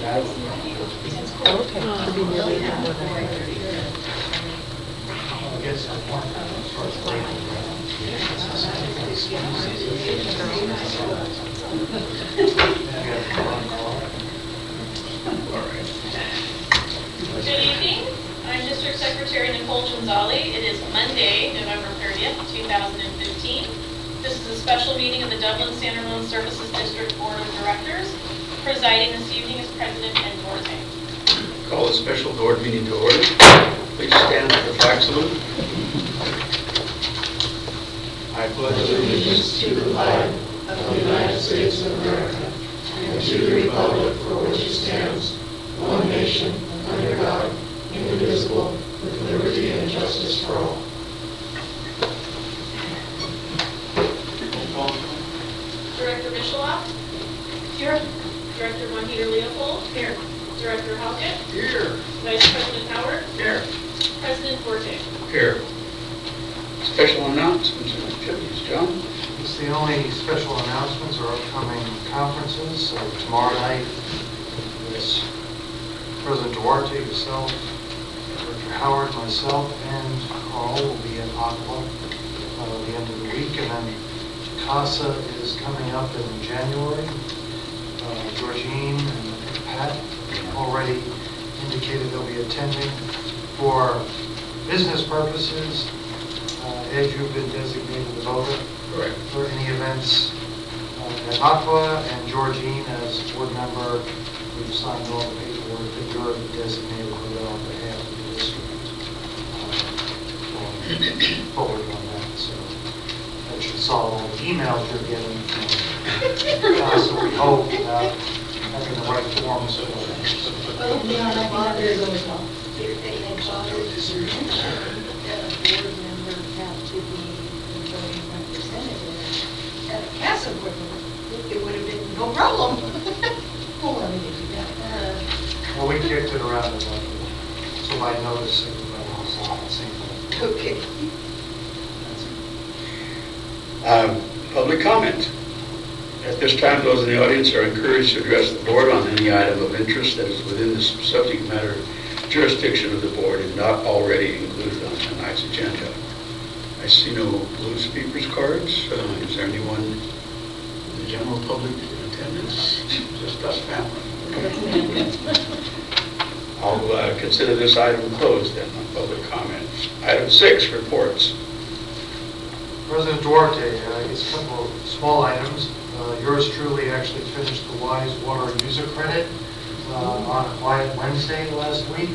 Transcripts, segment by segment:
Good evening. I'm District Secretary Nicole Gonzalez. It is Monday, November 30th, 2015. This is a special meeting of the Dublin Standalone Services District Board of Directors. Presiding this evening is President Ed Duarte. Call a special board meeting to order. Please stand for the flag salute. I pledge allegiance to the flag of the United States of America and to the republic for which it stands, one nation, under God, indivisible, with liberty and justice for all. Director Michelot? Here. Director Monheer-Leopold? Here. Director Halkett? Here. Vice President Howard? Here. President Duarte. Here. Special announcements and activities. John? It's the only special announcements or upcoming conferences. So tomorrow night, it's President Duarte, yourself, Director Howard, myself, and Carl will be in Aqua at the end of the week. And then CASA is coming up in January. Georgine and Pat already indicated they'll be attending for business purposes. Ed, you've been designated the voter. Correct. For any events at Aqua, and Georgine as board member, we've signed all the paperwork that you're the designated voter on behalf of the district. Forward on that, so that should solve all the emails you're getting. So we hope having the right forms for that. Well, we are not bothers as well. If they had bothers to mention that a board member have to be the voting representative at a CASA board, it would have been no problem. Well, let me do that. Well, we kicked it around a lot, so by notice, everybody was on the same thing. Okay. Public comment. At this time, those in the audience are encouraged to address the board on any item of interest that is within the subject matter jurisdiction of the board and not already included on tonight's agenda. I see no blue speakers cards. Is there anyone in the general public in attendance? Just us family. I'll consider this item closed then on public comments. Item 6, reports. President Duarte, it's a couple of small items. Yours truly actually finished the Wise Water user credit on a quiet Wednesday last week.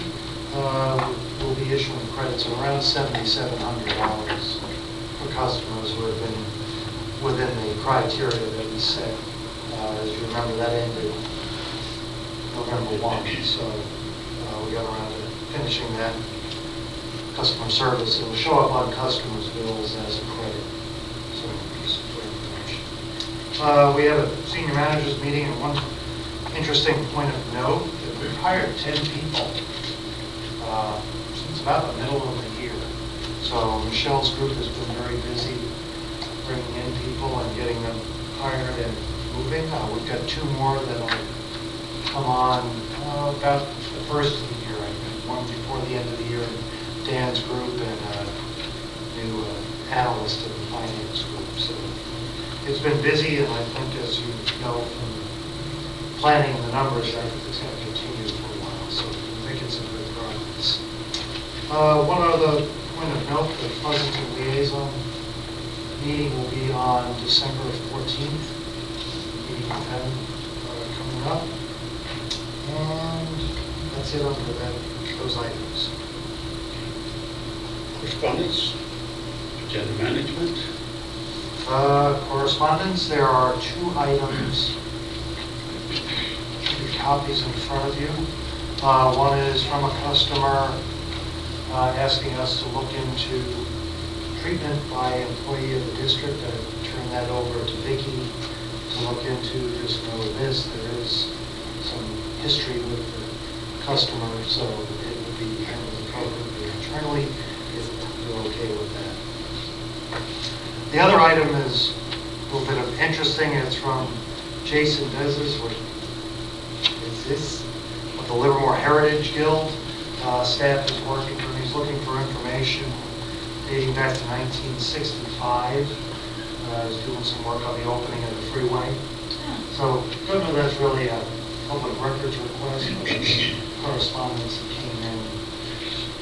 We'll be issuing credits of around $7,700 for customers who have been within the criteria that we set. As you remember, that ended November 1, so we got around to finishing that customer service. It will show up on customers' bills as a credit. So just for information. We have a senior managers meeting, and one interesting point of note that we've hired 10 people since about the middle of the year. So Michelle's group has been very busy bringing in people and getting them hired and moving. We've got 2 more that will come on about the first of the year, I think. One before the end of the year in Dan's group, and a new analyst in the finance group. So it's been busy, and I think, as you know from planning the numbers, I think it's going to continue for a while. So we're making some good progress. One other point of note, the Pleasanton Liaison meeting will be on December 14th. Meeting with them coming up. And that's it under those items. Correspondence, agenda management. Correspondence, there are 2 items, 2 copies in front of you. One is from a customer asking us to look into treatment by employee of the district. I turned that over to Vicki to look into. Just know this, there is some history with the customer, so it would be handled appropriately internally if you're okay with that. The other item is a little bit of interesting. It's from Jason Dezes. What is this? the Livermore Heritage Guild staff is working for me, he's looking for information dating back to 1965. Is doing some work on the opening of the freeway. So, I don't know if that's really a public records request, but it's correspondence that came in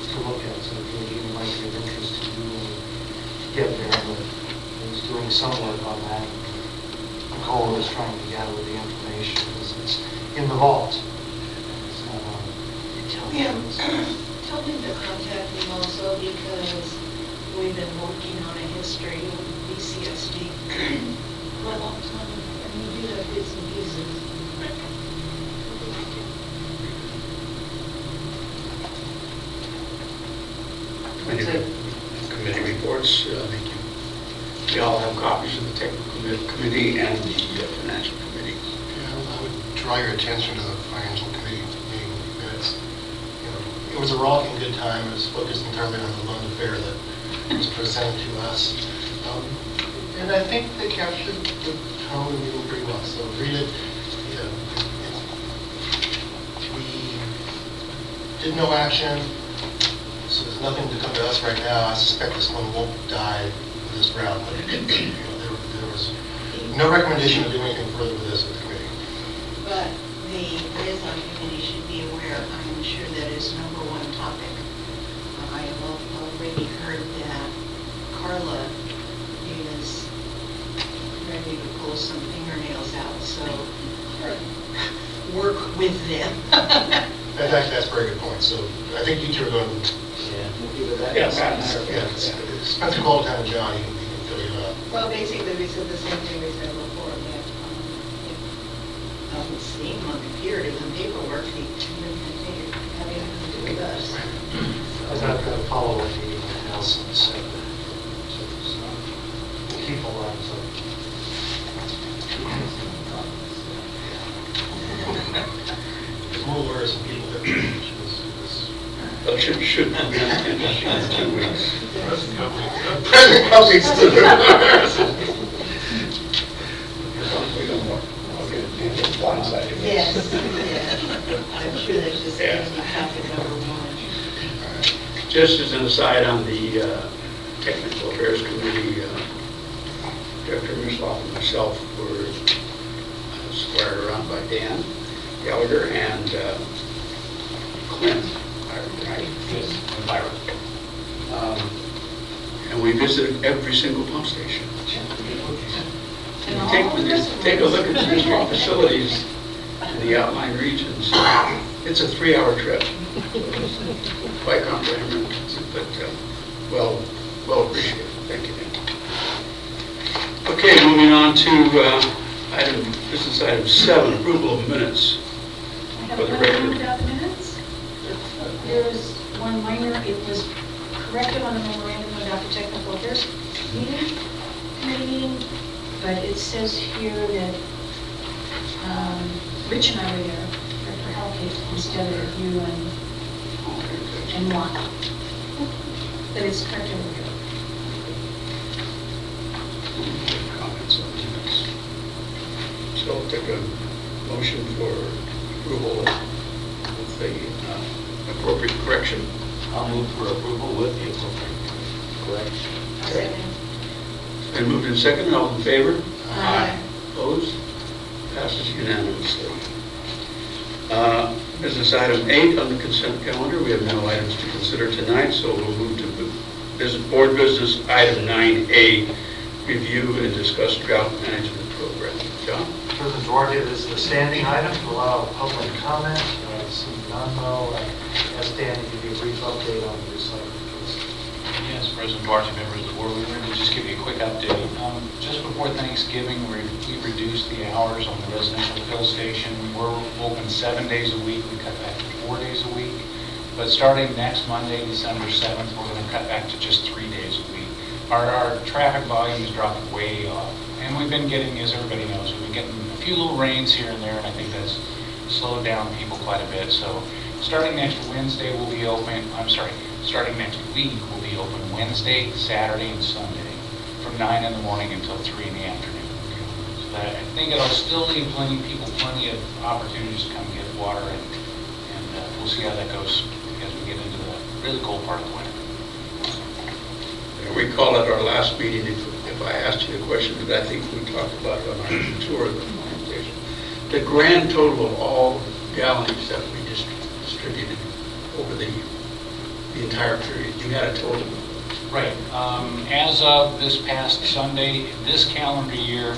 to look at, so maybe it might be of interest to you and get there, but he's doing some work on that. Nicole is trying to gather the information, because it's in the vault. It's not on. Tell him to contact me also, because we've been working on a history of DSRSD for a long time, and we do have bits and pieces. Committee reports, we all have copies of the technical committee and the financial committee. Yeah, I would draw your attention to the financial committee meeting minutes. You know, it was a rollicking good time. It was focused entirely on the loan affair that was presented to us. And I think they captured the tone of the meeting pretty well. So read it. Yeah, we did no action, so there's nothing to come to us right now. I suspect this one won't die this round, but there was no recommendation to do anything further with this with the committee. But the liaison committee should be aware, I'm sure that is number one topic. I have already heard that Carla is ready to pull some fingernails out, so work with them. In fact, that's a very good point. So I think you two are going to... Yeah, Spend some quality time with John, he can fill you out. Well, basically, we said the same thing we said before, that it doesn't seem on the computer, it was in paperwork, he didn't have anything to do with us. I've got to follow what the Nelson said. So we'll keep a line, so. There's more lawyers and people that Well, should be in 2 weeks. present company stood Yes, I'm sure that's just Yeah. topic number one. Just as an aside on the Technical Affairs Committee, Director Misloff and myself were squared around by Dan Gallagher and Clint, right? And we visited every single pump station. Take a look at the district facilities in the outlying regions. It's a 3-hour trip. Quite comprehensive, but well appreciated. Thank you, Dan. Okay, moving on to business item 7, approval of minutes. I have For the one record. comment about the minutes. There's one minor, it was corrected on the memorandum about the technical affairs committee meeting, but it says here that Rich and I were there, Director Halkett, instead of you and Juan. But it's corrected over here. Comments on the minutes. So I'll take a motion for approval with the appropriate correction. I'll move for approval with the appropriate correction. It's been moved and seconded. All in favor? Aye. Opposed? Passes unanimously. Business item 8 on the consent calendar. We have no items to consider tonight, so we'll move to board business item 9A, review and discuss drought management program. John? For the majority of this is the standing item to allow public comment. Seeing none, though, ask Dan to give you a brief update on the recycling case. Yes, President Duarte, members of the board, we wanted to just give you a quick update. Just before Thanksgiving, we reduced the hours on the residential fill station. We're open 7 days a week. We cut back to 4 days a week. But starting next Monday, December 7th, we're going to cut back to just 3 days a week. Our traffic volume is dropping way off. And we've been getting, as everybody knows, we've been getting a few little rains here and there, and I think that's slowed down people quite a bit. So starting next Wednesday, we'll be open, starting next week, we'll be open Wednesday, Saturday, and Sunday from 9 in the morning until 3 in the afternoon. So that, I think it'll still leave plenty of opportunities to come get water and we'll see how that goes as we get into the really cold part of the winter. I recall at our last meeting, if I asked you the question that I think we talked about on our tour of the organization, the grand total of all gallons that we distributed over the entire period, you had a total? Right. As of this past Sunday, this calendar year,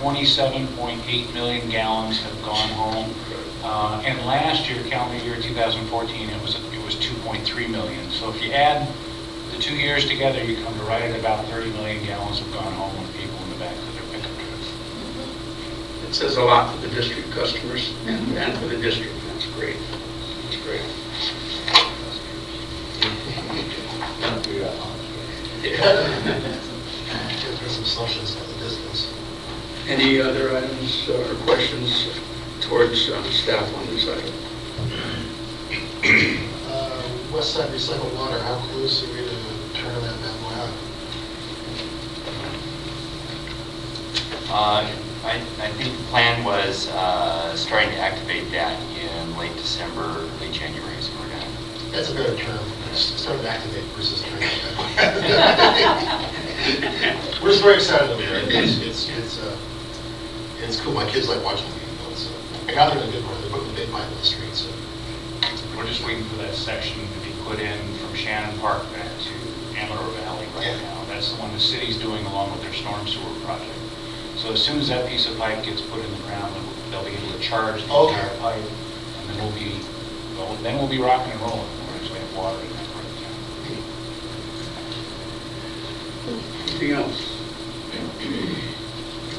27.8 million gallons have gone home. And last year, calendar year 2014, it was 2.3 million. So if you add the 2 years together, you come to right at about 30 million gallons have gone home with people in the back of their pickup trucks. It says a lot for the district customers and for the district. That's great. That's great. There's some assumptions at the distance. Any other items or questions towards staff on this item? West Side Recycled Water, how close are we to turning that bad boy on? I think the plan was starting to activate that in late December, late January, so we're gonna. That's a better term. Starting to activate versus turning it bad. We're just very excited over here. It's cool. My kids like watching the people. So I got them in a good one. They're putting the big pipe in the street. So We're just waiting for that section to be put in from Shannon Park back to Amador Valley right Yeah. now. That's the one the city's doing along with their storm sewer project. So as soon as that piece of pipe gets put in the ground, they'll be able to charge the Okay. entire pipe, and then we'll be rocking and rolling. We'll actually have water in that part of town. Anything else?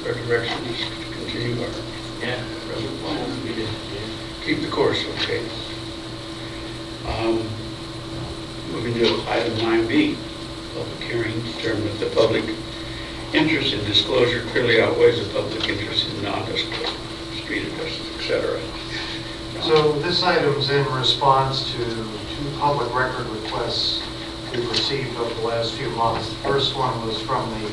Our direction is to continue our Yeah. present plan. We did, Keep the course, okay? Moving to item 9B, public hearing, determine if the public interest in disclosure clearly outweighs the public interest in non-disclosure, street addresses, etc. So this item's in response to two public record requests we've received over the last few months. The first one was from the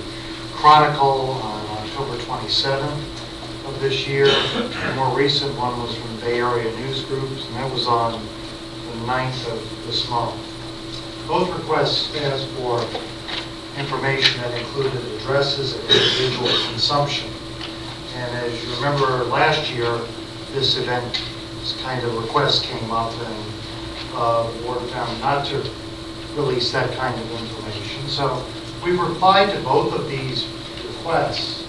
Chronicle on October 27th of this year. The more recent one was from Bay Area News Groups, and that was on the 9th of this month. Both requests asked for information that included addresses and individual consumption. And as you remember last year, this event, this kind of request came up, and the board found not to release that kind of information. So we've replied to both of these requests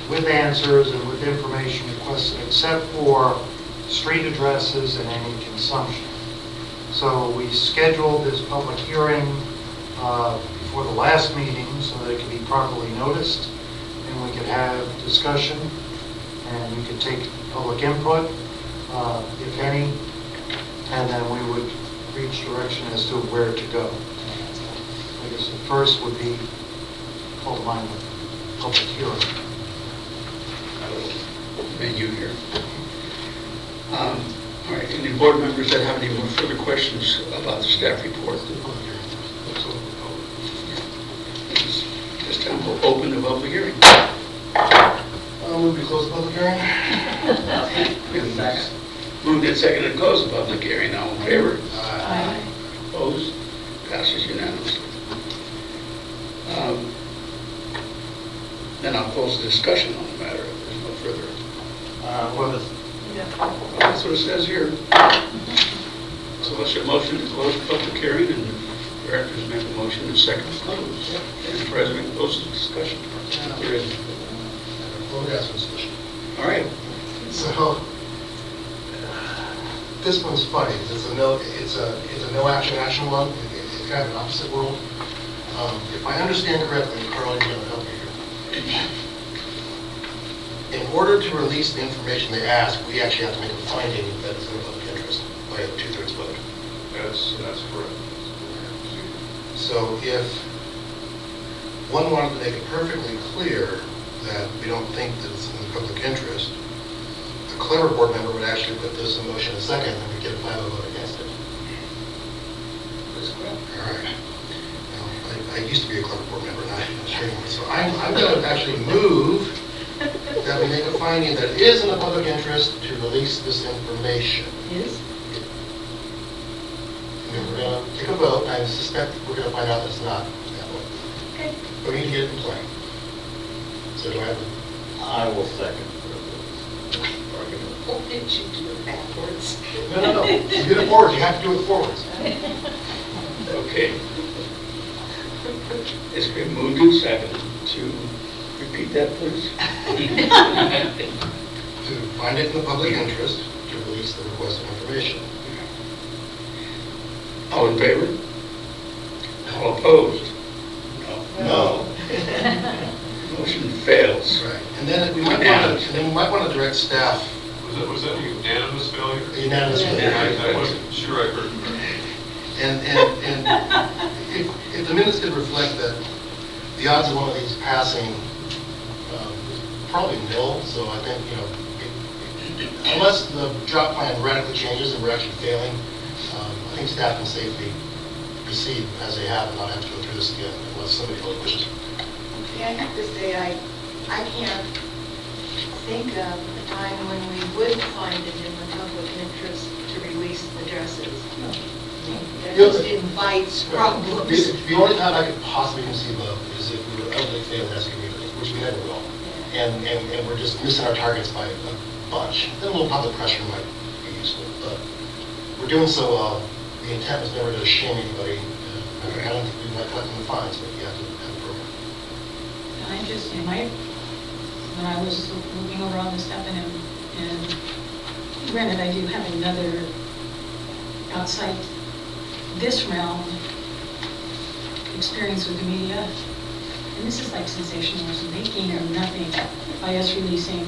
with answers and with information requested, except for street addresses and any consumption. So we scheduled this public hearing for the last meeting so that it could be properly noticed, and we could have discussion, and we could take public input, if any, and then we would reach direction as to where to go. I guess the first would be called mine public hearing. Menu here. All right, any board members that have any more further questions about the staff report? This time we'll open the public hearing. move to close the public hearing. Moved and seconded to close the public hearing. All in favor? Aye. Opposed? Passes unanimously. Then I'll close the discussion on the matter if there's no further. That's what it says here. So what's your motion to close the public hearing, and the directors make a motion and second to close. And the president closes the discussion. There is. Well, we got some discussion. All right. So, this one's funny. It's a no action one. It's kind of an opposite world. If I understand correctly, Carl, you're going to help me here. In order to release the information they ask, we actually have to make a finding that it's in the public interest by a 2/3 vote. That's correct. So if one wanted to make it perfectly clear that we don't think that it's in the public interest, a clever board member would actually put this in motion a second, and we get a 5-0 vote against it. All right. Now, I used to be a clever board member, and I'm sure anymore. So I'm going to actually move that we make a finding that it is in the public interest to release this information. Is? We're going to take a vote, and I suspect we're going to find out it's not that way. Okay. But we need to get it in play. So do I have I will second the argument. What did you do it backwards? No. You did it forward, you have to do it forwards. Okay. It's been moved and seconded to repeat that, please. To find it in the public interest to release the requested information. All in favor? All opposed? No. Motion fails. Right. And then we might want to direct staff. Was that a unanimous failure? Unanimous failure. I wasn't sure I heard. And if the minutes could reflect that the odds of one of these passing is probably nil, so I think, unless the job plan radically changes and we're actually failing, I think staff can safely proceed as they have and not have to go through this again unless somebody really wishes. Yeah, I have to say, I can't think of a time when we would find it in the public interest to release addresses. That just invites problems. The only time I could possibly conceive of is if we were utterly failing as a community, which we never will, and we're just missing our targets by a bunch. Then a little public pressure might be useful, but we're doing so well. The intent was never to shame anybody. I don't think we might collect the fines, but you have to have a program. I just, when I was looking over all this stuff, and granted, I do have another outside this realm experience with the media, and this is like sensationalism, making or nothing by us releasing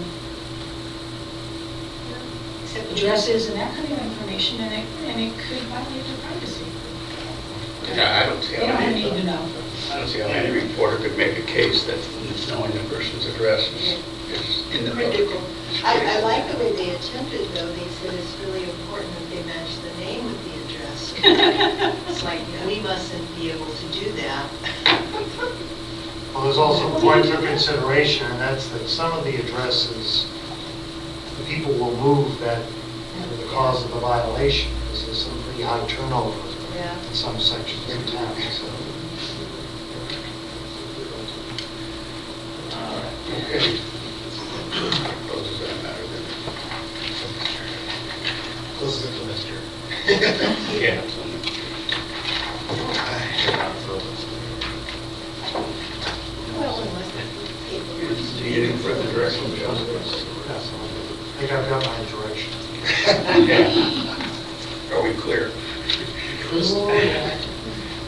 addresses and that kind of information, and it could violate their privacy. Yeah, I don't see They how don't need to know. I don't see how any reporter could make a case that knowing the person's address is in the public. Critical. I like the way they attempted, though. They said it's really important that they match the name with the address. It's like, we mustn't be able to do that. Well, there's also a point of consideration, and that's that some of the addresses, the people will move that the cause of the violation, because there's some pretty high turnover Yeah. in some sections of town, so. Okay. Closes that matter then. Closes it till next year. Yeah. Well, unless the people. Any further direction, Joe? I think I've got my direction. Yeah. Are we clear?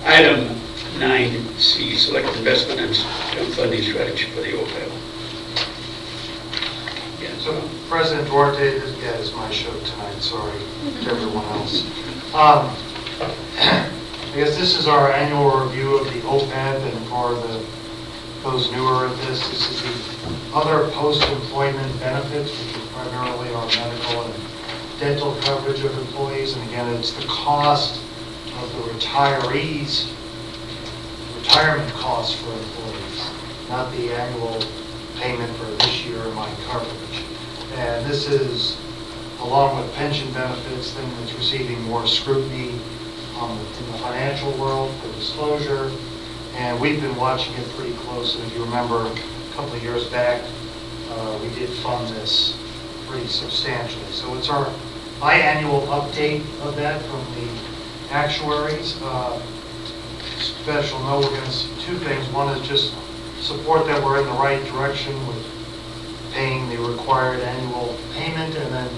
Item 9C, select investment and funding strategy for the OPEB. Yeah, So so, President Duarte, it's my show tonight, sorry to everyone else. I guess this is our annual review of the OPEB, and for those newer at this is the other post-employment benefits, which is primarily our medical and dental coverage of employees. And again, it's the cost of the retirees, retirement costs for employees, not the annual payment for this year of my coverage. And this is, along with pension benefits, thing that's receiving more scrutiny in the financial world for disclosure. And we've been watching it pretty close. And if you remember, a couple of years back, we did fund this pretty substantially. So it's our biannual update of that from the actuaries. Special note, we're going to see two things. One is just support that we're in the right direction with paying the required annual payment, and then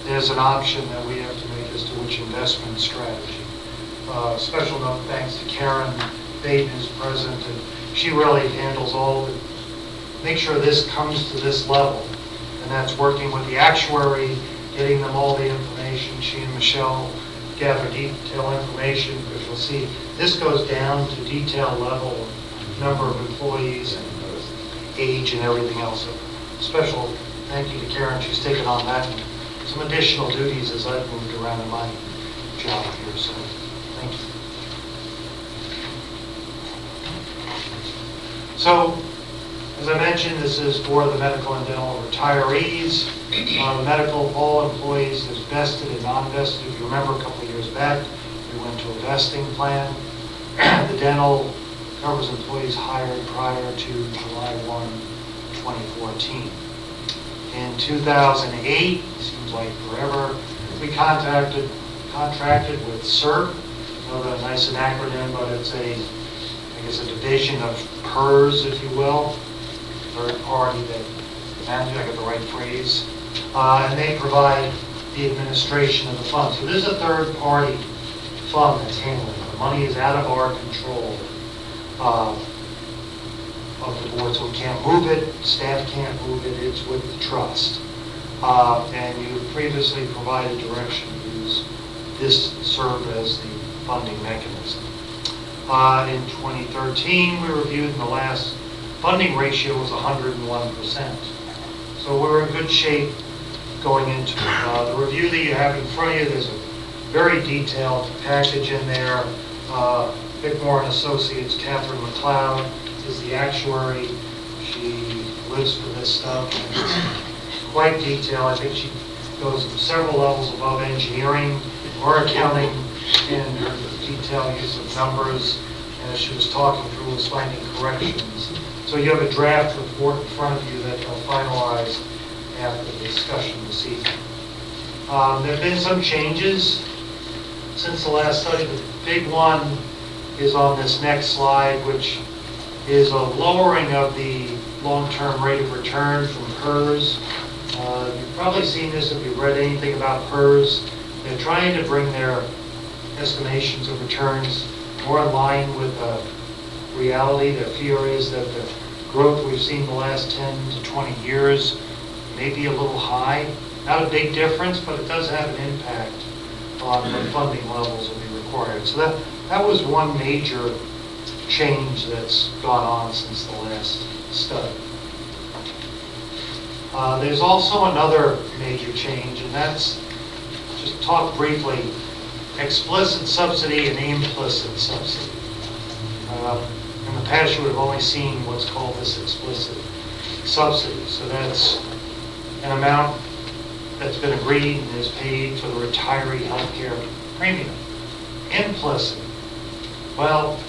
there's an option that we have to make as to which investment strategy. Special note, thanks to Karen Baden, who's present, and she really handles all the, make sure this comes to this level, and that's working with the actuary, getting them all the information. She and Michelle gather detailed information, because you'll see this goes down to detail level, number of employees and age and everything else. So special thank you to Karen. She's taken on that and some additional duties as I've moved around in my job here. So thank you. So, as I mentioned, this is for the medical and dental retirees. Medical, all employees, there's vested and non-vested. If you remember a couple of years back, We went to a vesting plan. The dental covers employees hired prior to July 1, 2014. In 2008, seems like forever, we contracted with CERB. I know that's a nice acronym, but it's I guess a division of PERS, if you will, third party that manages, I got the right phrase, and they provide the administration of the fund. So this is a third party fund that's handling it. The money is out of our control of the board, so we can't move it, staff can't move it, it's with the trust. And you previously provided direction to use this serve as the funding mechanism. In 2013, we reviewed, and the last funding ratio was 101%. So we're in good shape going into it. The review that you have in front of you, there's a very detailed package in there. Bickmore and Associates, Catherine McLeod is the actuary. She lives for this stuff, and it's quite detailed. I think she goes several levels above engineering or accounting in her detailed use of numbers. And as she was talking through, was finding corrections. So you have a draft report in front of you that you'll finalize after the discussion this evening. There have been some changes since the last study. The big one is on this next slide, which is a lowering of the long-term rate of return from PERS. You've probably seen this if you've read anything about PERS. They're trying to bring their estimations of returns more in line with reality. Their fear is that the growth we've seen the last 10 to 20 years may be a little high. Not a big difference, but it does have an impact on what funding levels will be required. So that was one major change that's gone on since the last study. There's also another major change, and that's, just talk briefly, explicit subsidy and implicit subsidy. In the past, you would have only seen what's called this explicit subsidy. So that's an amount that's been agreed and is paid for the retiree health care premium. Implicit. Well,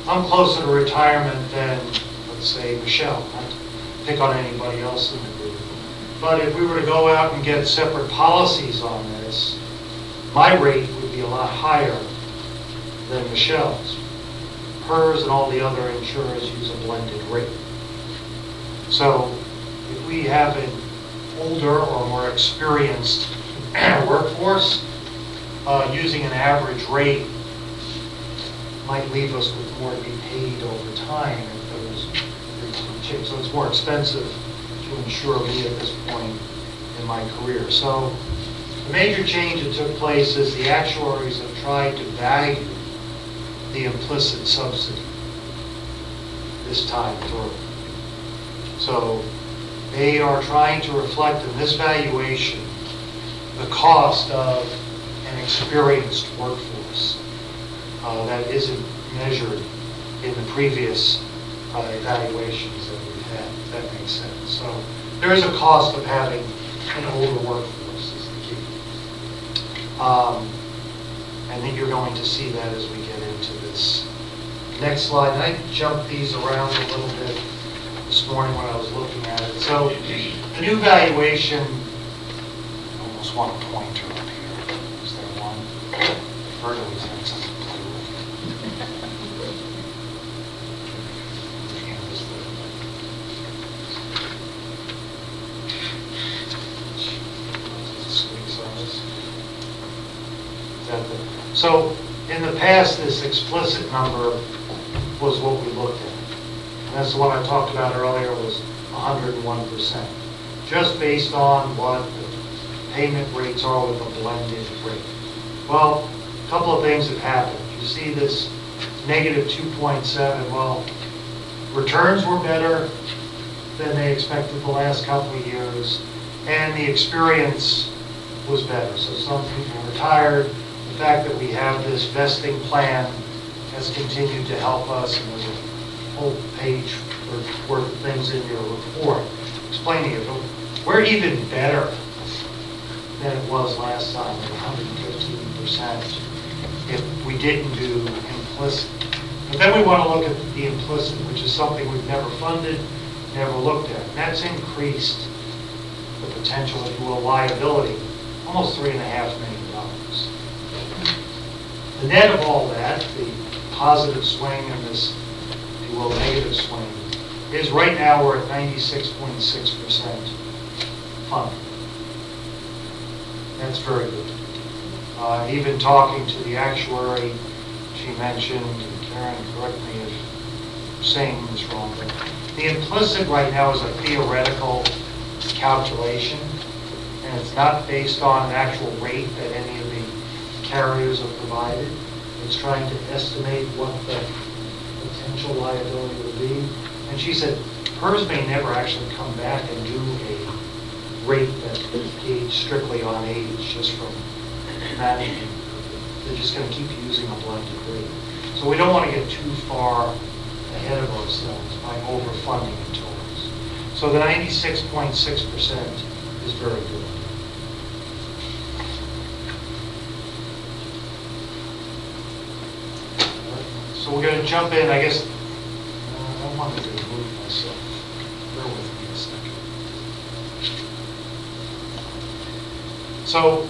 I'm closer to retirement than, let's say, Michelle. Not to pick on anybody else in the group. But if we were to go out and get separate policies on this, my rate would be a lot higher than Michelle's. Hers and all the other insurers use a blended rate. So if we have an older or more experienced workforce, using an average rate might leave us with more to be paid over time if there was change. So it's more expensive to insure me at this point in my career. So the major change that took place is the actuaries have tried to value the implicit subsidy this time through. So they are trying to reflect in this valuation the cost of an experienced workforce that isn't measured in the previous evaluations that we've had, if that makes sense. So there is a cost of having an older workforce is the key. And then you're going to see that as we get into this next slide. And I jumped these around a little bit this morning when I was looking at it. So the new valuation, I almost want a pointer up here. Is there one? Bert always has something to play with. So in the past, this explicit number was what we looked at. And that's the one I talked about earlier, was 101%. Just based on what the payment rates are with a blended rate. Well, a couple of things have happened. You see this negative 2.7. Well, returns were better than they expected the last couple of years, and the experience was better. So some people retired. The fact that we have this vesting plan has continued to help us, and there's a whole page worth of things in your report explaining it. But we're even better than it was last time, at 115% if we didn't do implicit. But then we want to look at the implicit, which is something we've never funded, never looked at. And that's increased the potential, if you will, liability, almost $3.5 million. The net of all that, the positive swing and this, if you will, negative swing, is right now we're at 96.6% funded. That's very good. Even talking to the actuary, she mentioned, and Karen, correct me if I'm saying this wrong, but the implicit right now is a theoretical calculation, and it's not based on an actual rate that any of the carriers have provided. It's trying to estimate what the potential liability will be. And she said hers may never actually come back and do a rate that is gauged strictly on age, just from management. They're just going to keep using a blended rate. So we don't want to get too far ahead of ourselves by overfunding in totals. So the 96.6% is very good. So we're going to jump in, I guess. I wanted to move myself. Bear with me a second. So I'm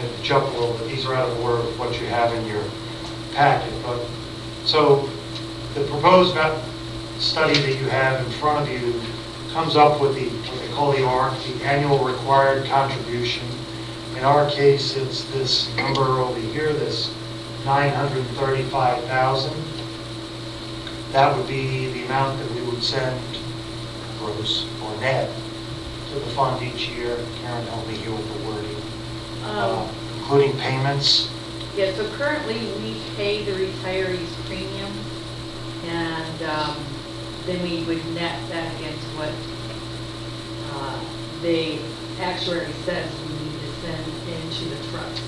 going to jump a little bit. These are out of order of what you have in your packet. But so the proposed study that you have in front of you comes up with what they call the ARC, the annual required contribution. In our case, it's this number over here, this 935,000. That would be the amount that we would send gross or net to the fund each year. Karen, help me here with the wording. Including payments. Yeah, so currently we pay the retirees premium, and then we would net that against what the actuary says we need to send into the trust.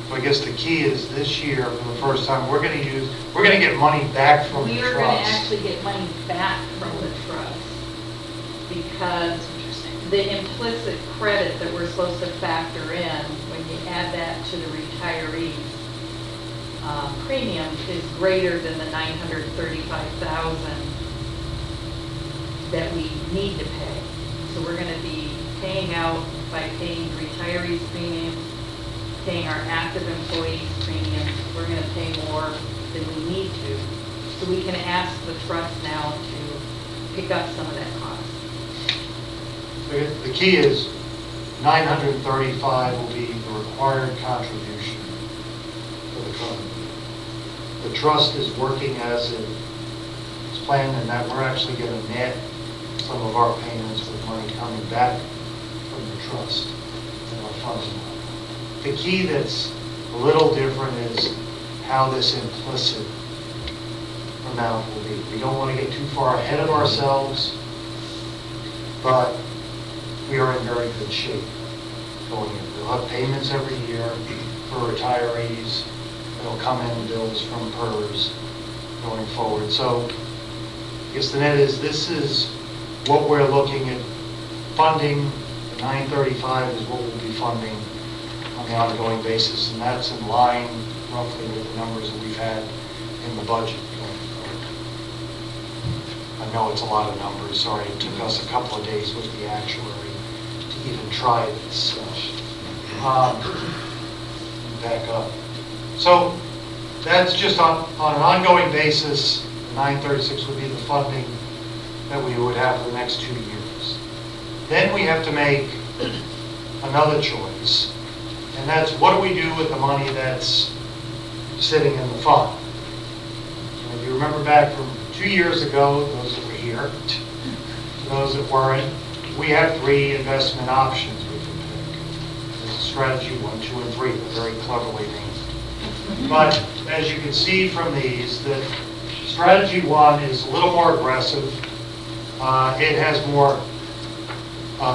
So I guess the key is this year, for the first time, we're going to get money back from the We trust. are going to actually get money back from the trust because the implicit credit that we're supposed to factor in when you add that to the retirees premium is greater than the $935,000 that we need to pay. So we're going to be paying out by paying retirees premiums, paying our active employees premiums. We're going to pay more than we need to. So we can ask the trust now to pick up some of that cost. The key is 935 will be the required contribution for the current year. The trust is working as it's planned, and that we're actually going to net some of our payments with money coming back from the trust and our funds. The key that's a little different is how this implicit amount will be. We don't want to get too far ahead of ourselves, but we are in very good shape going in. We'll have payments every year for retirees. It'll come in bills from PERS going forward. So I guess the net is this is what we're looking at funding. The 935 is what we'll be funding on the ongoing basis, and that's in line roughly with the numbers that we've had in the budget going forward. I know it's a lot of numbers. Sorry, it took us a couple of days with the actuary to even try this. Back up. So that's just on an ongoing basis. The 936 would be the funding that we would have for the next 2 years. Then we have to make another choice, and that's what do we do with the money that's sitting in the fund? And if you remember back from 2 years ago, those that were here, those that weren't, we have 3 investment options we can pick. There's strategy 1, 2, and 3. They're very cleverly named. But as you can see from these, that strategy 1 is a little more aggressive. It has more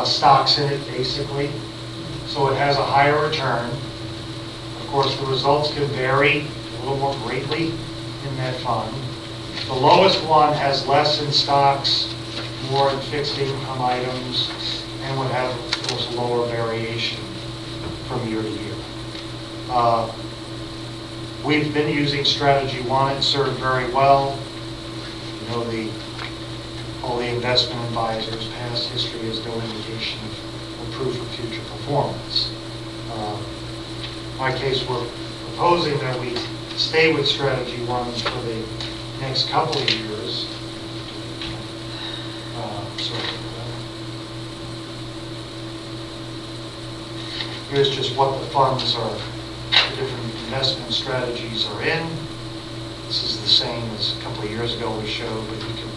stocks in it, basically. So it has a higher return. Of course, the results can vary a little more greatly in that fund. The lowest one has less in stocks, more in fixed income items, and would have, of course, a lower variation from year to year. We've been using Strategy 1. It served very well. You know, all the investment advisors' past history is no indication of proof of future performance. In my case, we're proposing that we stay with Strategy 1 for the next couple of years. Here's just what the funds are, the different investment strategies are in. This is the same as a couple of years ago we showed, but you can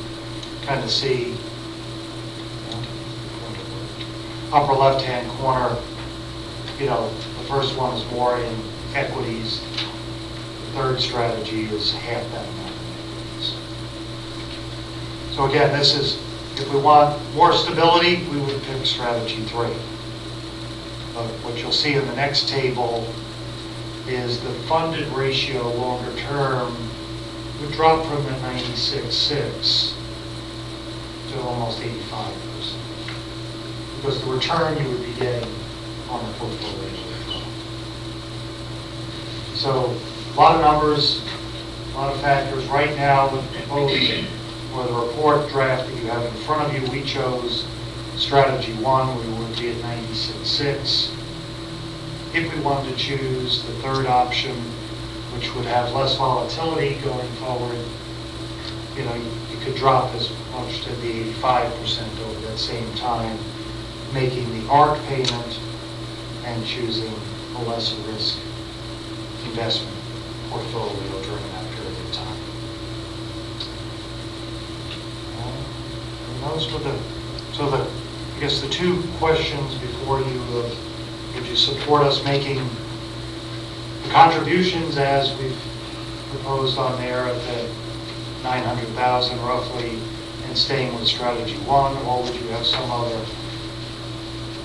kind of see, upper left-hand corner, you know, the first one is more in equities. The third strategy is half that amount in equities. So again, this is, if we want more stability, we would pick Strategy 3. But what you'll see in the next table is the funded ratio longer term would drop from the 96.6 to almost 85%. Because the return you would be getting on the portfolio. So a lot of numbers, a lot of factors. Right now, with proposing for the report draft that you have in front of you, we chose Strategy 1, we would be at 96.6. If we wanted to choose the third option, which would have less volatility going forward, you know, you could drop as much to the 85% over that same time, making the ARC payment and choosing a lesser risk investment portfolio during that period of time. And those were I guess the two questions before you, would you support us making the contributions as we've proposed on there at the 900,000 roughly and staying with Strategy 1, or would you have some other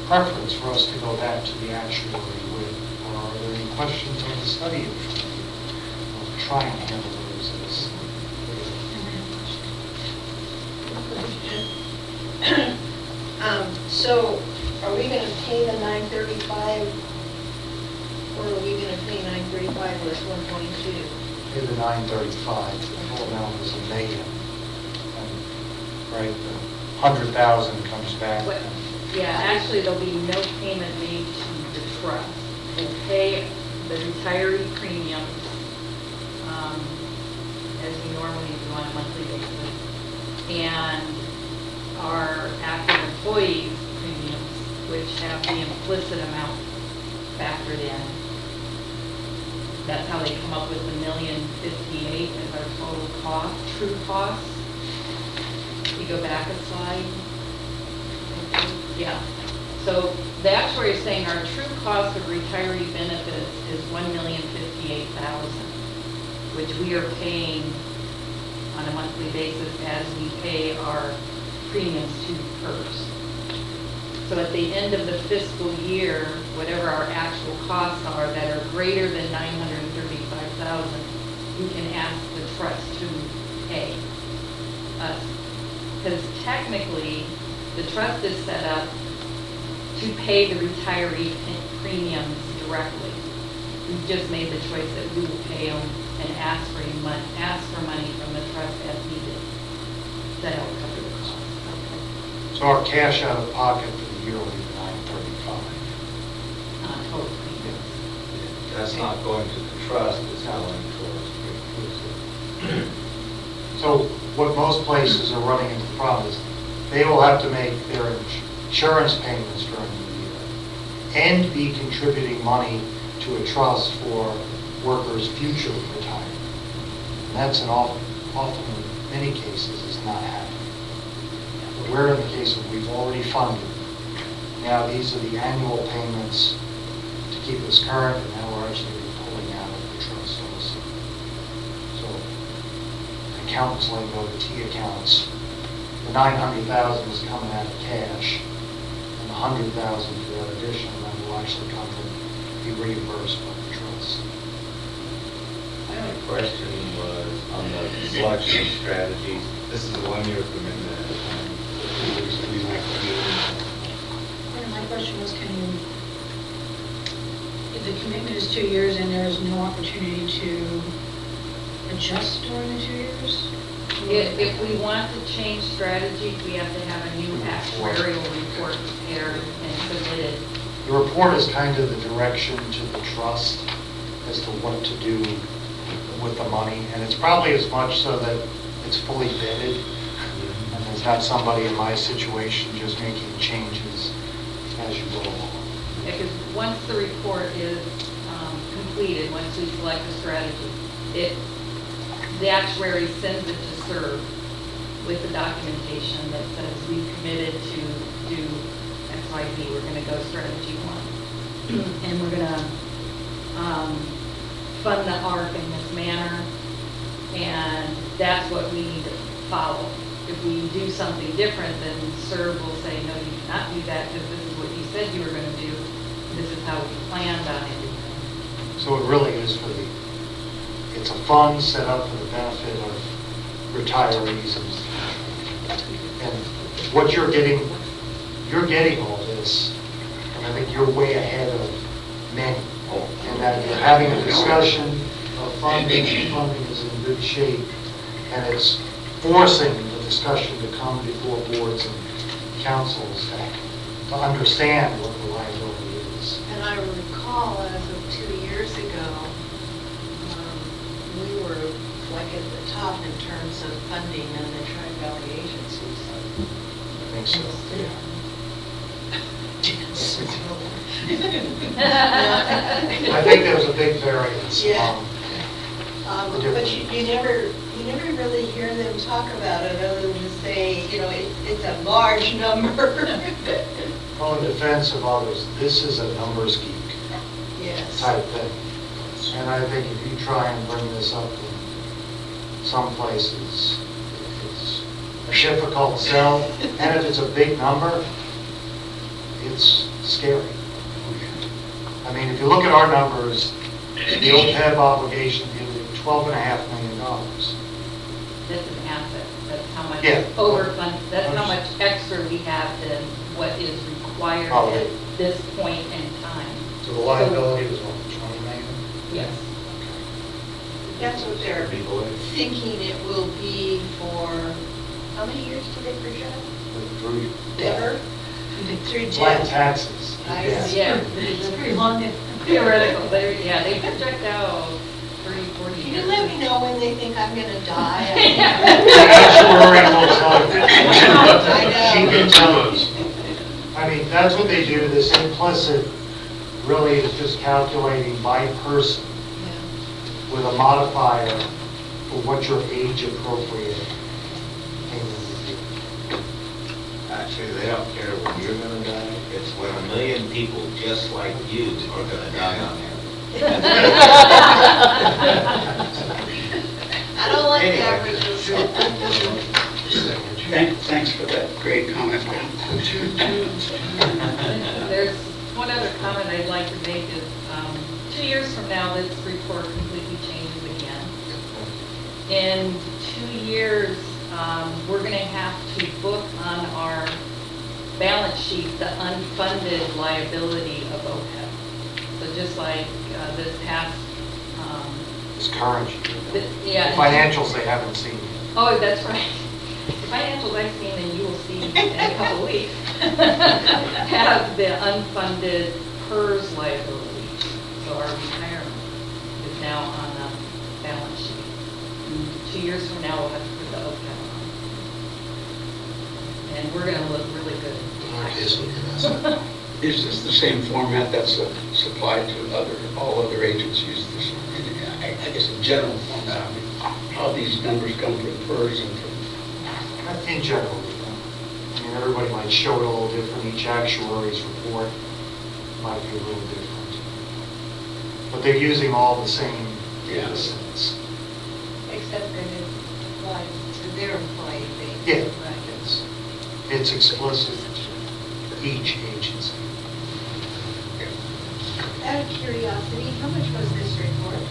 preference for us to go back to the actuary with? Or are there any questions on the study? We'll try and handle those as So are we going to pay the 935, or are we going to pay 935 less 122? pay the 935, the full amount is $1 million. And, right, the 100,000 comes back. What- Yeah, actually, there'll be no payment made to the trust. We'll pay the retiree premiums as we normally do on a monthly basis. And our active employees premiums, which have the implicit amount factored in. That's how they come up with $1,058,000 as our total cost, true cost. You go back a slide. Yeah. So the actuary is saying our true cost of retiree benefits is $1,058,000, which we are paying on a monthly basis as we pay our premiums to PERS. So at the end of the fiscal year, whatever our actual costs are that are greater than $935,000, we can ask the trust to pay us. Because technically, the trust is set up to pay the retiree premiums directly. We've just made the choice that we will pay them and ask for money from the trust as needed. That will cover the cost. So our cash out of pocket for the year will be $935. Total premiums. That's not going to the trust, it's going towards inclusive. So what most places are running into the problem is they will have to make their insurance payments during the year and be contributing money to a trust for workers' future retirement. And that's often in many cases is not happening. But we're in the case of we've already funded. Now these are the annual payments to keep us current, and now we're actually pulling out of the trust also. So accountants like go to T accounts. The 900,000 is coming out of cash, and the 100,000 for that additional money will actually come and be reimbursed by the trust. My only question was on the selection strategies. This is a one-year commitment at a time. We might do question was, can you, if the commitment is 2 years and there is no opportunity to adjust during the 2 years? If we want to change strategy, we have to have a new actuarial report prepared and submitted. The report is kind of the direction to the trust as to what to do with the money, and it's probably as much so that it's fully vetted, and there's not somebody in my situation just making changes as you go along. Because once the report is completed, once we select a strategy, the actuary sends it to SERV with the documentation that says we've committed to do XYZ, we're going to go strategy 1. And we're going to fund the ARC in this manner, and that's what we need to follow. If we do something different, then SERV will say, no, you cannot do that because this is what you said you were going to do. This is how we planned on it. So it really is it's a fund set up for the benefit of retirees, and what you're getting all this, and I think you're way ahead of many, and that you're having a discussion of funding is in good shape, and it's forcing the discussion to come before boards and councils to understand what the liability is. And I recall as of 2 years ago, we were like at the top in terms of funding and the Tri-Valley agencies. I think so. I think there's a big variance. Yeah. But you never really hear them talk about it other than to say, it's a large number. Well, in defense of others, this is a numbers geek Yes. type thing. And I think if you try and bring this up in some places, it's a difficult sell. And if it's a big number, it's scary. I mean, if you look at our numbers, the OPEB obligation is $12.5 million. That's an asset. That's how much Yeah. overfund, that's how much extra we have than what is required Oh, at yeah. this point in time. So the liability was what, 20 million? Yes. That's what they're thinking it will be for, how many years do they project? Through Ever? Through flat 10. taxes. I Yeah. see. Yeah. It's pretty long. Theoretical, they project out 30, 40 Can years. you let me know when they think I'm gonna die? Actuary will tell you. I She know. can tell us. I mean, that's what they do. This implicit really is just calculating by person with a modifier for what your age appropriate payment would be. Actually, they don't care when you're gonna die, it's when 1 million people just like you are gonna die on average. I don't like Anyway. averages. Thanks for that great comment. There's one other comment I'd like to make is, 2 years from now, this report completely changes again. In 2 years, we're going to have to book on our balance sheet the unfunded liability of OPEB. So just like this past, It's current. yeah. The financials they haven't seen yet. Oh, that's right. The financials I've seen, and you will see in a couple of weeks, have the unfunded PERS liability. So our retirement is now on the balance sheet. 2 years from now, we'll have to put the OPEB on. And we're gonna look really good. Is this the same format that's supplied to all other agencies? I guess in general format, I mean, how these numbers come from PERS and from... In general, I mean, everybody might show it a little different. Each actuary's report might be a little different. But they're using all the same data sets. Except that it applies to their employee base. Yeah. Right. It's explicit for each agency. Out of curiosity, how much was this report?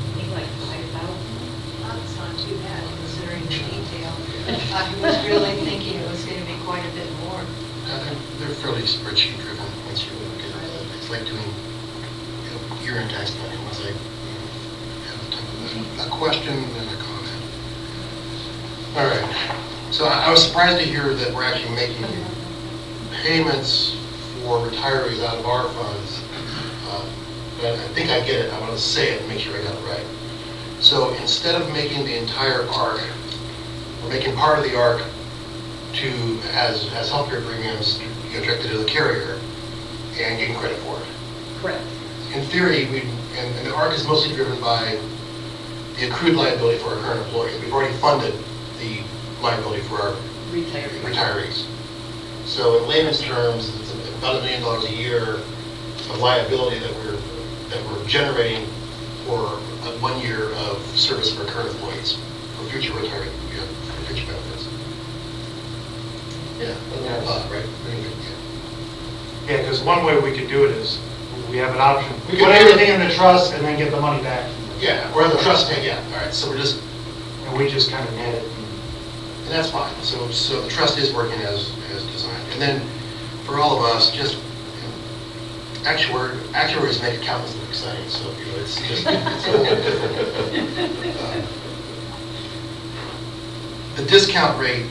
I think like 5,000. That's not too bad considering the detail. I was really thinking it was going to be quite a bit more. spreadsheet driven once you look at it. It's like doing, year-end tax planning, once I have a question and a comment. All right, so I was surprised to hear that we're actually making payments for retirees out of our funds. But I think I get it, I want to say it and make sure I got it right. So instead of making the entire ARC, we're making part of the ARC as healthcare premiums directed to the carrier and getting credit for it. Correct. In theory, and the ARC is mostly driven by the accrued liability for our current employees. We've already funded the liability for our retirees. So in layman's terms, it's about $1 million a year of liability that we're generating for 1 year of service for current employees for future retirement, for future benefits. Yeah, that's what I thought, right? Yeah, because one way we could do it is, we have an option. We We could put do it. everything in the trust and then get the money back. Yeah, or the trust, yeah, all right, so we're just, And we just kind of net it. and that's fine. So the trust is working as designed. And then for all of us, just actuaries make accountants look exciting, so it's just it's a little different. The discount rate,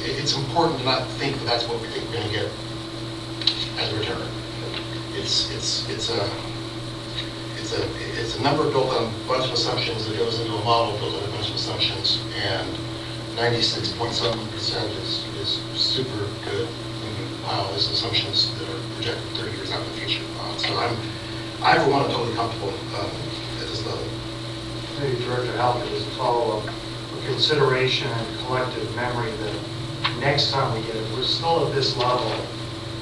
it's important to not think that that's what we think we're going to get as a return. It's a number built on a bunch of assumptions that goes into a model built on a bunch of assumptions, and 96.7% is super good when you pile those assumptions that are projected 30 years out in the future. So I for one, am totally comfortable at this level. Maybe Director Halpern is to follow up for consideration and collective memory that next time we get it, we're still at this level,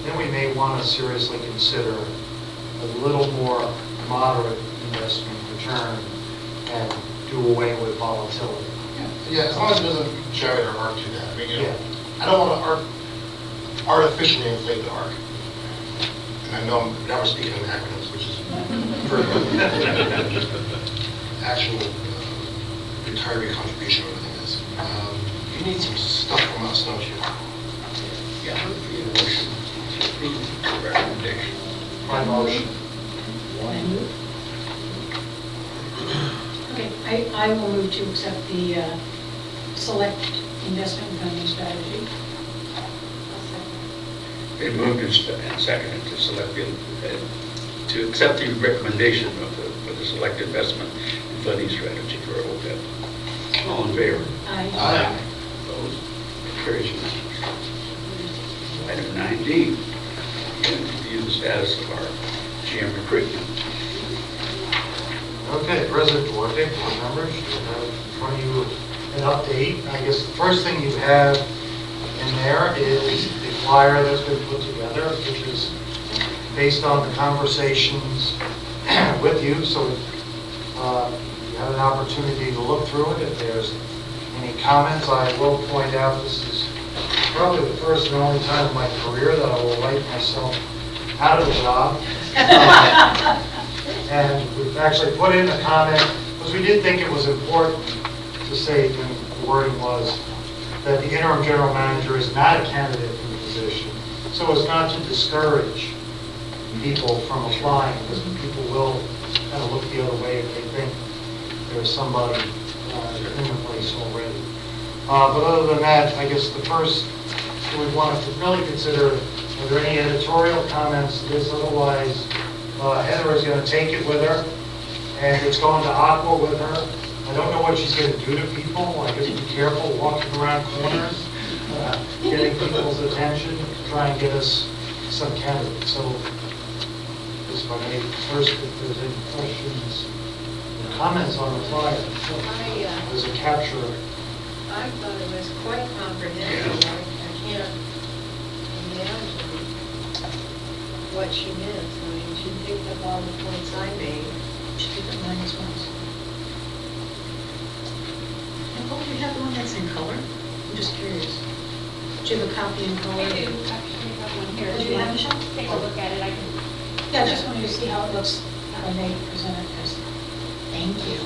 then we may want to seriously consider a little more moderate investment return and do away with volatility. Yeah, as long as it doesn't generate our ARC to that. I mean, Yeah. I don't want to artificially inflate the ARC. And I know now we're speaking in acronyms, which is actual retiree contribution, or everything is. You need some stuff from us, don't you? Yeah, motion to approve the recommendation. My motion. Okay, I will move to accept the select investment funding strategy. Been moved and seconded to to accept the recommendation for the select investment and funding strategy for OPEB. All in favor? Aye. Opposed? Carries unanimously. Item 9D, review the status of our GM recruitment. Okay, President Duarte, board members, you have in front of you an update. I guess the first thing you have in there is the flyer that's been put together, which is based on the conversations with you. So you have an opportunity to look through it. If there's any comments, I will point out this is probably the first and only time in my career that I will write myself out of a job. And we've actually put in a comment, because we did think it was important to say, and the wording was, that the interim general manager is not a candidate for the position, so as not to discourage people from applying, because people will kind of look the other way if they think there's somebody in the place already. But other than that, I guess the first, we want to really consider, are there any editorial comments to this? Otherwise, Heather is going to take it with her, and it's going to Aqua with her. I don't know what she's going to do to people. I guess be careful walking around corners, getting people's attention, try and get us some candidates. So, just if I may first, if there's any questions or comments on the flyer, there's a capture. I thought it was quite comprehensive. I can't imagine what she meant. I mean, she picked up all the points I made. She did it mine as well. Oh, we have the one that's in color? I'm just curious. Do you have a copy in color? I do, actually have one here. Oh, do you have it, Michelle? Take a look at it, I can. Yeah, I just wanted to see how it looks when they present it. Thank you.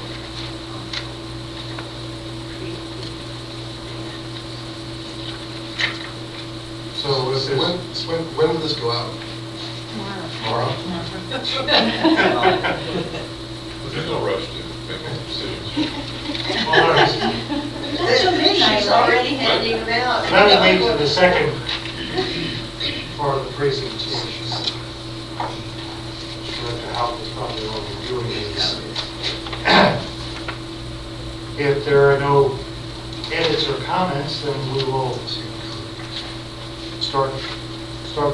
So if is When will this go out? tomorrow. But there's no rush to make any decisions. Well, there's- That's so midnight, She's already handing them out. That leads to the second part of the presentation. Director Haupt is probably overviewing these. If there are no edits or comments, then we will start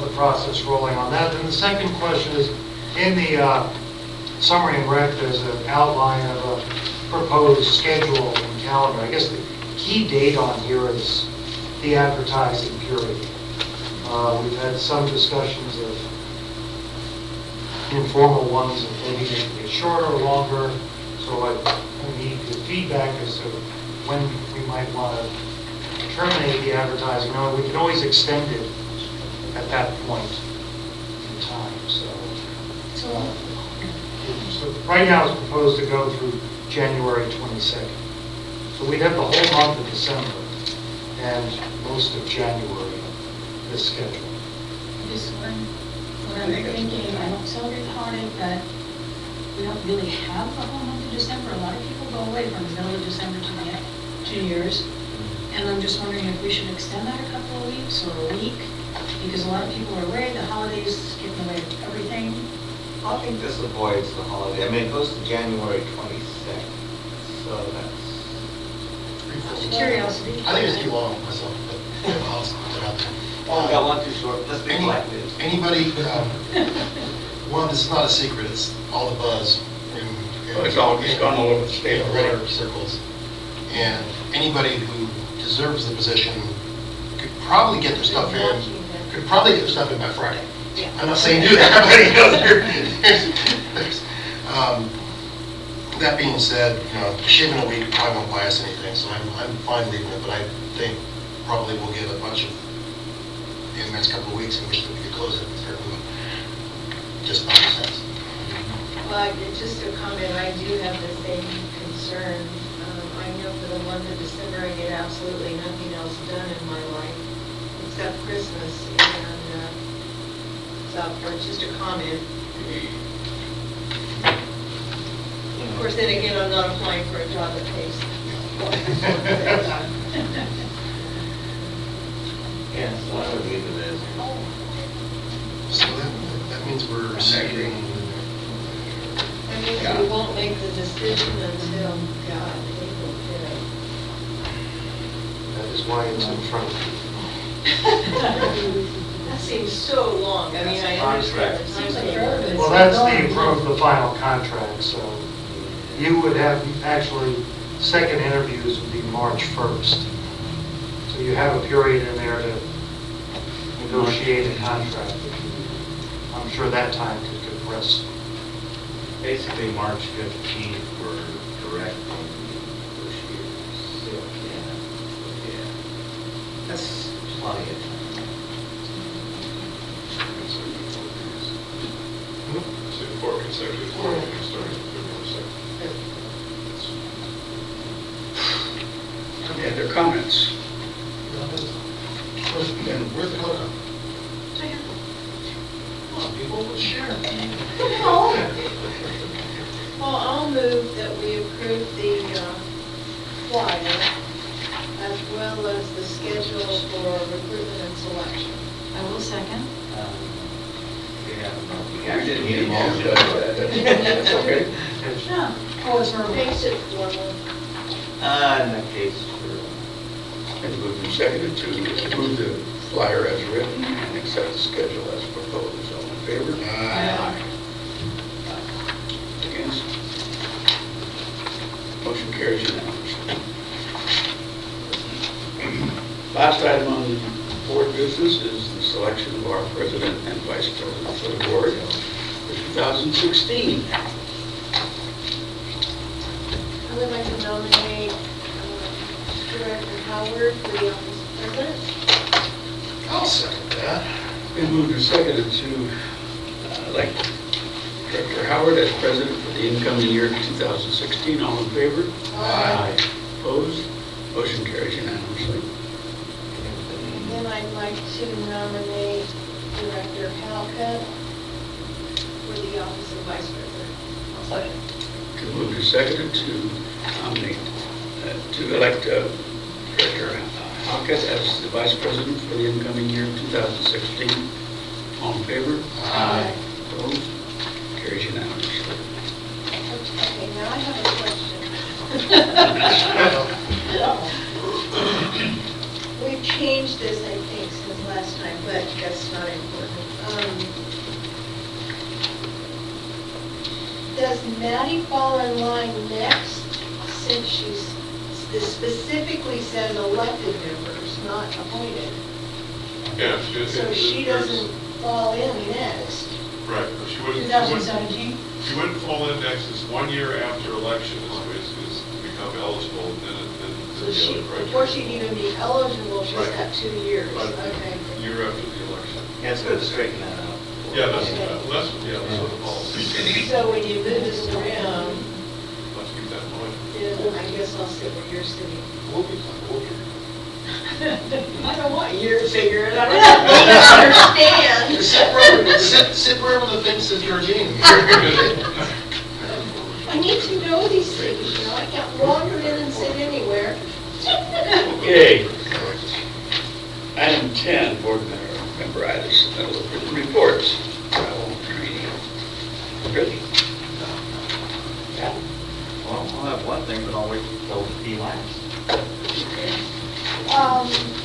the process rolling on that. Then the second question is, in the summary and rec, there's an outline of a proposed schedule and calendar. I guess the key date on here is the advertising period. We've had some discussions of informal ones, of maybe it can be shorter or longer, so I need the feedback as to when we might want to terminate the advertising. Now, we can always extend it at that point in time, so right now it's proposed to go through January 22nd. So we'd have the whole month of December and most of January, this schedule. Just what I'm thinking, I don't celebrate the holiday, but we don't really have the whole month of December. A lot of people go away from the middle of December to New Year's. And I'm just wondering if we should extend that a couple of weeks or a week, because a lot of people are away, the holidays get in the way of everything. I think this avoids the holiday. I mean, it goes to January 22nd, so that's... Just a curiosity. I think it's too long myself, but I'll put it out there. Oh, we got one too short. Let's be collective. Anybody, one, this is not a secret, it's all the buzz. Well, it's gone all over the state in already. regular circles. And anybody who deserves the position could probably get their stuff in, by Friday. I'm not saying do that, but you know, that being said, you know, shaving a week probably won't buy us anything, so I'm fine leaving it, but I think probably we'll get a bunch of, in the next couple of weeks, in which we could close it and start moving. Just not sense. Well, just a comment, I do have the same concern. I know for the month of December, I get absolutely nothing else done in my life, except Christmas, and, so, it's just a comment. Of course, then again, I'm not applying for a job that pays. Yeah, so I would leave it as... So that means we're seeing. That means we won't make the decision until, God, April 5th. That is why it's in front of you. That seems so long. I mean, I understand the Seems like time. forever, but Well, that's the final contract, so you would have, actually, second interviews would be March 1st. So you have a period in there to negotiate a contract. I'm sure that time could compress. Basically, March 15th for directing negotiators. Yeah. That's plenty of time. So 4 consecutive meetings starting February 2nd. Any other comments? Where's the code? People will share. Well, I'll move that we approve the flyer as well as the schedule for recruitment and selection. I will second. We actually need a motion. That's okay. Yeah. Oh, it's verbal. Makes it formal. In that case, And moved and seconded to approve the flyer as written and accept the schedule as proposed. All in favor? Aye. Against? Motion carries unanimously. Last item on the board business is the selection of our president and vice president for the board for 2016. I would like to nominate Director Howard for the office of president. I'll second that. Been moved and seconded to elect Director Howard as president for the incoming year 2016. All in favor? Aye. Opposed? Motion carries unanimously. And then I I'd like to nominate Director Halcutt for the office of Vice President. Can move to second to nominate, to elect Director Halkett as the Vice President for the incoming year 2016. All in favor? Aye. Opposed? Carries unanimously. Okay, now I have a question. We've changed this, I think, since last time, but that's not important. Does Maddie fall in line next, since she's, this specifically says elected members, not appointed? Yeah, So she doesn't fall in next. Right, she wouldn't. 2017? She wouldn't fall in next, it's 1 year after election is become eligible, and then So the she, other criteria. before she'd even be eligible, she's Right. got 2 years. But Okay. a year after the election. Yeah, it's good to straighten that out. Yeah, that's what the policy is. So when you move this around, Let's keep that in mind. then I guess I'll sit where you're sitting. We'll be fine, we'll be. I don't want you to figure it out. I don't understand. Sit wherever the fence is, Georgine. I need to know these things, you know, I can't wander in and sit anywhere. Okay. Item 10, board member items, written reports, travel and training. Ready? Well, I'll have one thing, but I'll wait till he last.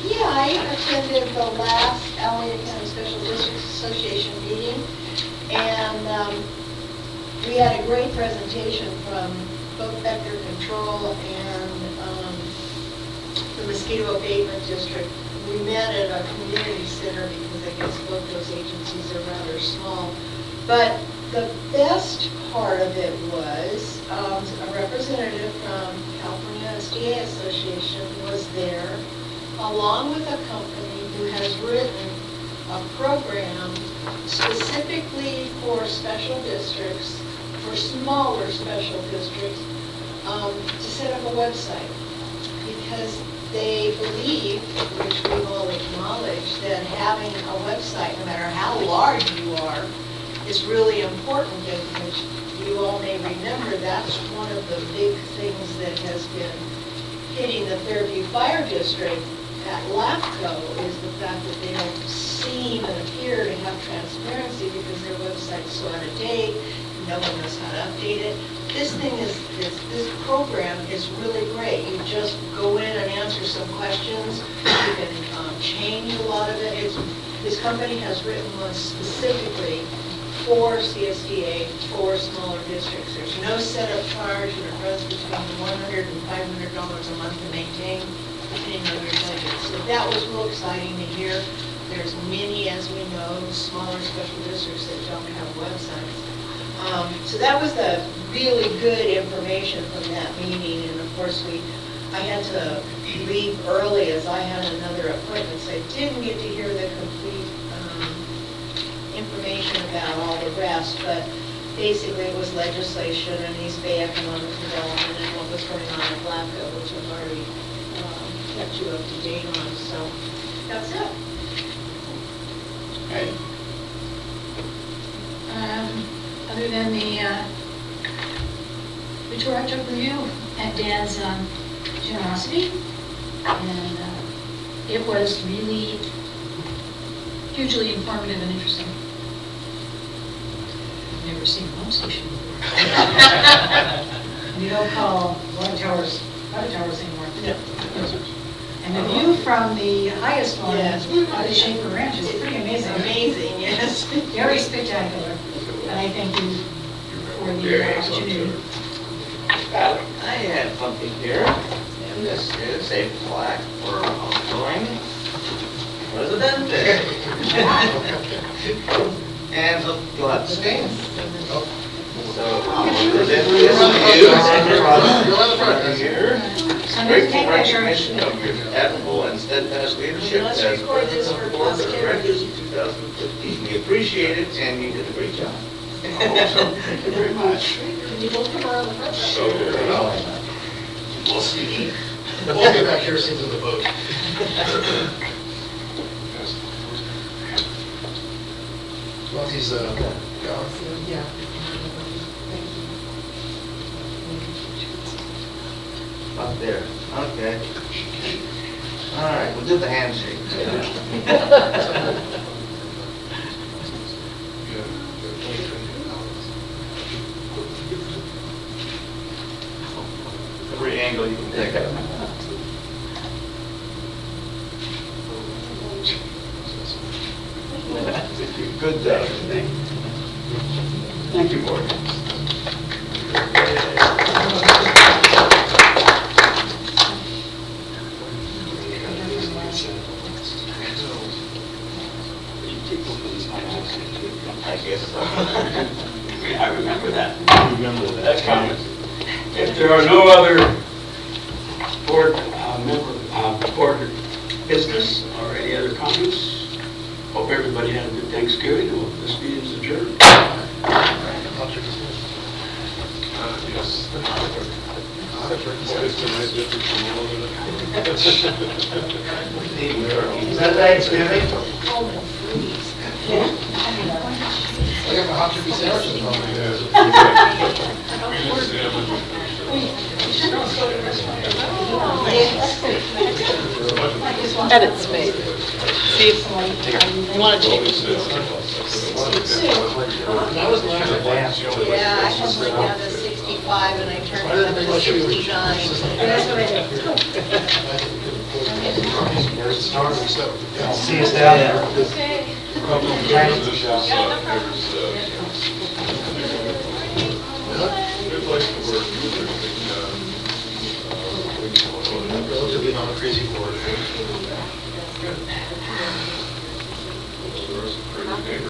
Yeah, I attended the last Alameda County Special Districts Association meeting, and we had a great presentation from both vector control and the mosquito abatement district. We met at a community center because I guess both those agencies are rather small. But the best part of it was a representative from California SDA Association was there, along with a company who has written a program specifically for special districts, for smaller special districts, to set up a website. Because they believe, which we've all acknowledged, that having a website, no matter how large you are, is really important, and which you all may remember, that's one of the big things that has been hitting the Fairview Fire District at LAFCO, is the fact that they don't seem and appear to have transparency because their website's so out of date, no one knows how to update it. This thing this program is really great. You just go in and answer some questions. You can change a lot of it. This company has written one specifically for CSDA, for smaller districts. There's no setup charge, and it runs between $100 and $500 a month to maintain, depending on your budget. So that was real exciting to hear. There's many, as we know, smaller special districts that don't have websites. So that was the really good information from that meeting, and of course I had to leave early as I had another appointment, so I didn't get to hear the complete information about all the rest, but basically it was legislation and East Bay economic development and what was going on at LAFCO, which I've already kept you up to date on, so that's it. Right. Other than the tour I took with you at Dan's generosity, and it was really hugely informative and interesting. I've never seen a pump station before. You don't call water towers anymore. No. And the view from the highest one, Yes. out of Schaefer Ranch, is pretty amazing. Amazing, yes. Very spectacular, and I thank you for the opportunity. I have something here, and this is a plaque for outgoing President. And so you'll have to stand. So I'll present this to you. You're on the front. Here. Grateful recognition of your admirable and steadfast leadership Let's as record this president of for the board of posterity. directors in 2015. We appreciate it, and you did a great job. Thank you very much. Can you both come around the front? So, We'll see. We'll get back here, see to the vote. Well, he's, gone. Yeah. Up there, okay. All right, we'll do the handshake. Every angle you can think of. Good job. Thank you, board. I guess so. I remember that. That's comment. If there are no other board business or any other comments, hope everybody had a good Thanksgiving. This meeting is adjourned. Yes. What is tonight different from all of it? Is that Thanksgiving? I got my hot turkey sandwiches on my head. Edits made. See if you want to change. That was my advance. Yeah, I had went down to 65 and I turned it up to 69. That's what I did. Where it started, so. See us down there. Okay. Good place to work. Relatively not a crazy board. There are some pretty